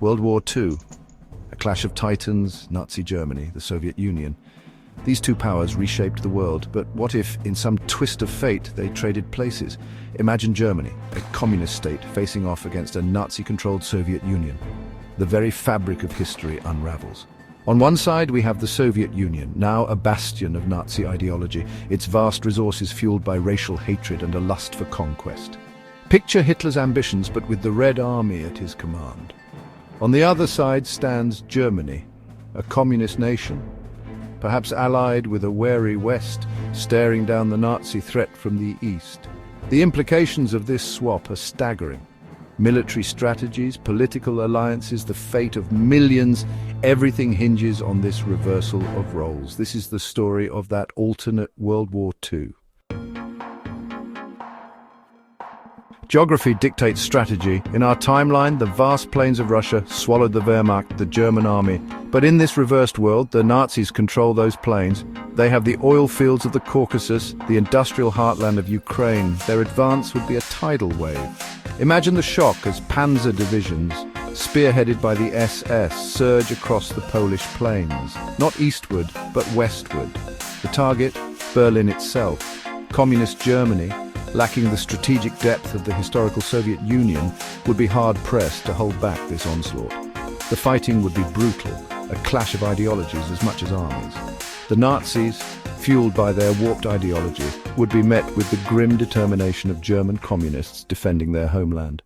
World War II, a clash of titans, Nazi Germany, the Soviet Union. These two powers reshaped the world, but what if, in some twist of fate, they traded places? Imagine Germany, a communist state facing off against a Nazi-controlled Soviet Union. The very fabric of history unravels. On one side, we have the Soviet Union, now a bastion of Nazi ideology, its vast resources fueled by racial hatred and a lust for conquest. Picture Hitler's ambitions, but with the Red Army at his command. On the other side stands Germany, a communist nation, perhaps allied with a wary West, staring down the Nazi threat from the East. The implications of this swap are staggering. Military strategies, political alliances, the fate of millions, everything hinges on this reversal of roles. This is the story of that alternate World War II. Geography dictates strategy. In our timeline, the vast plains of Russia swallowed the Wehrmacht, the German army. But in this reversed world, the Nazis control those plains. They have the oil fields of the Caucasus, the industrial heartland of Ukraine. Their advance would be a tidal wave. Imagine the shock as panzer divisions, spearheaded by the SS, surge across the Polish plains. Not eastward, but westward. The target, Berlin itself. Communist Germany, lacking the strategic depth of the historical Soviet Union, would be hard-pressed to hold back this onslaught. The fighting would be brutal, a clash of ideologies as much as armies. The Nazis, fueled by their warped ideology, would be met with the grim determination of German communists defending their homeland.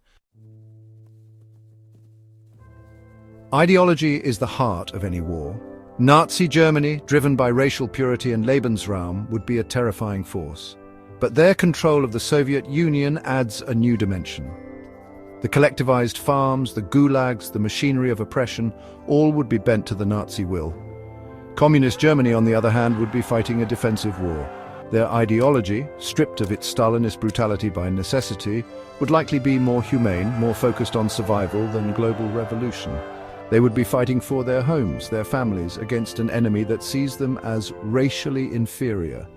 Ideology is the heart of any war. Nazi Germany, driven by racial purity and Lebensraum, would be a terrifying force. But their control of the Soviet Union adds a new dimension. The collectivized farms, the gulags, the machinery of oppression, all would be bent to the Nazi will. Communist Germany, on the other hand, would be fighting a defensive war. Their ideology, stripped of its Stalinist brutality by necessity, would likely be more humane, more focused on survival than global revolution. They would be fighting for their homes, their families, against an enemy that sees them as racially inferior.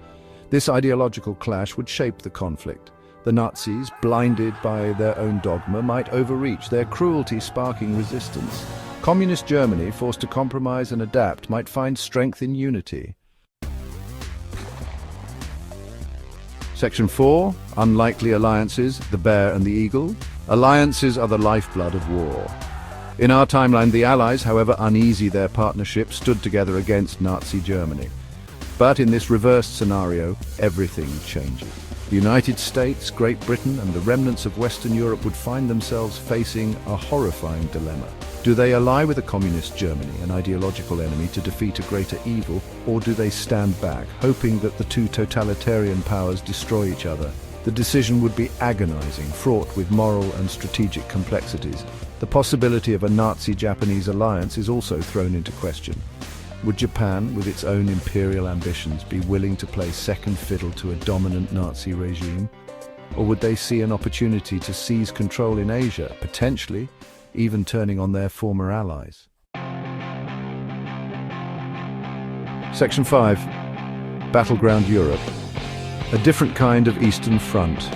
This ideological clash would shape the conflict. The Nazis, blinded by their own dogma, might overreach, their cruelty sparking resistance. Communist Germany, forced to compromise and adapt, might find strength in unity. Section 4. Unlikely alliances, the bear and the eagle. Alliances are the lifeblood of war. In our timeline, the Allies, however uneasy their partnership, stood together against Nazi Germany. But in this reversed scenario, everything changes. The United States, Great Britain, and the remnants of Western Europe would find themselves facing a horrifying dilemma. Do they ally with a communist Germany, an ideological enemy, to defeat a greater evil, or do they stand back, hoping that the two totalitarian powers destroy each other? The decision would be agonizing, fraught with moral and strategic complexities. The possibility of a Nazi-Japanese alliance is also thrown into question. Would Japan, with its own imperial ambitions, be willing to play second fiddle to a dominant Nazi regime? Or would they see an opportunity to seize control in Asia, potentially even turning on their former allies? Section 5. Battleground Europe. A different kind of Eastern Front.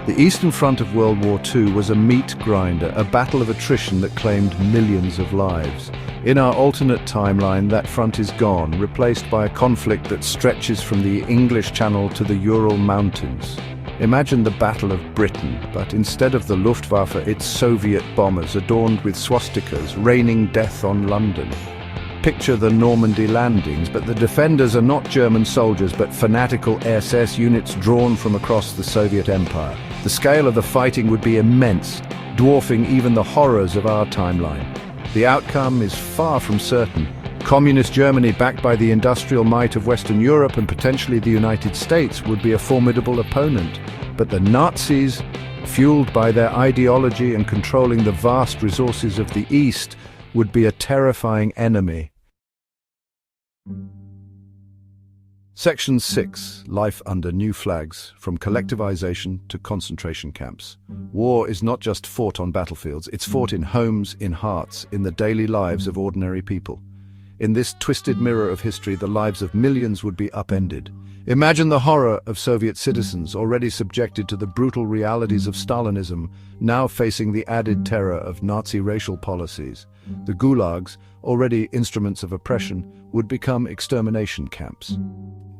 The Eastern Front of World War II was a meat grinder, a battle of attrition that claimed millions of lives. In our alternate timeline, that front is gone, replaced by a conflict that stretches from the English Channel to the Ural Mountains. Imagine the Battle of Britain, but instead of the Luftwaffe, it's Soviet bombers adorned with swastikas raining death on London. Picture the Normandy landings, but the defenders are not German soldiers, but fanatical SS units drawn from across the Soviet Empire. The scale of the fighting would be immense, dwarfing even the horrors of our timeline. The outcome is far from certain. Communist Germany, backed by the industrial might of Western Europe and potentially the United States, would be a formidable opponent. But the Nazis, fueled by their ideology and controlling the vast resources of the East, would be a terrifying enemy. Section 6. Life under new flags, from collectivization to concentration camps. War is not just fought on battlefields, it's fought in homes, in hearts, in the daily lives of ordinary people. In this twisted mirror of history, the lives of millions would be upended. Imagine the horror of Soviet citizens already subjected to the brutal realities of Stalinism, now facing the added terror of Nazi racial policies. The gulags, already instruments of oppression, would become extermination camps.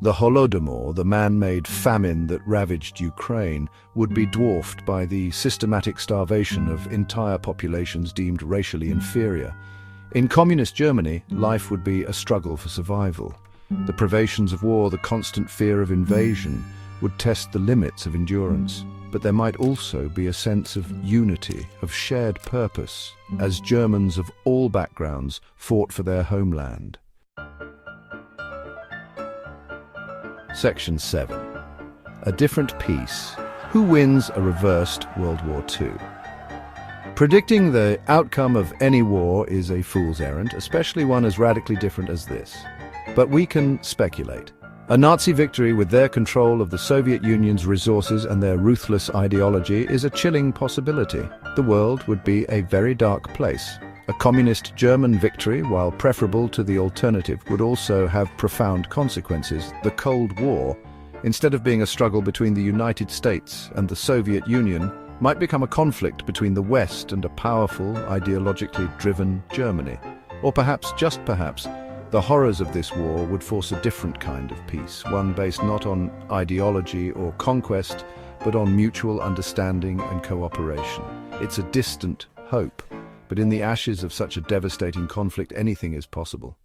The Holodomor, the man-made famine that ravaged Ukraine, would be dwarfed by the systematic starvation of entire populations deemed racially inferior. In communist Germany, life would be a struggle for survival. The privations of war, the constant fear of invasion, would test the limits of endurance. But there might also be a sense of unity, of shared purpose, as Germans of all backgrounds fought for their homeland. Section 7. A different peace. Who wins a reversed World War II? Predicting the outcome of any war is a fool's errand, especially one as radically different as this. But we can speculate. A Nazi victory with their control of the Soviet Union's resources and their ruthless ideology is a chilling possibility. The world would be a very dark place. A communist German victory, while preferable to the alternative, would also have profound consequences. The Cold War, instead of being a struggle between the United States and the Soviet Union, might become a conflict between the West and a powerful, ideologically driven Germany. Or perhaps, just perhaps, the horrors of this war would force a different kind of peace, one based not on ideology or conquest, but on mutual understanding and cooperation. It's a distant hope, but in the ashes of such a devastating conflict, anything is possible.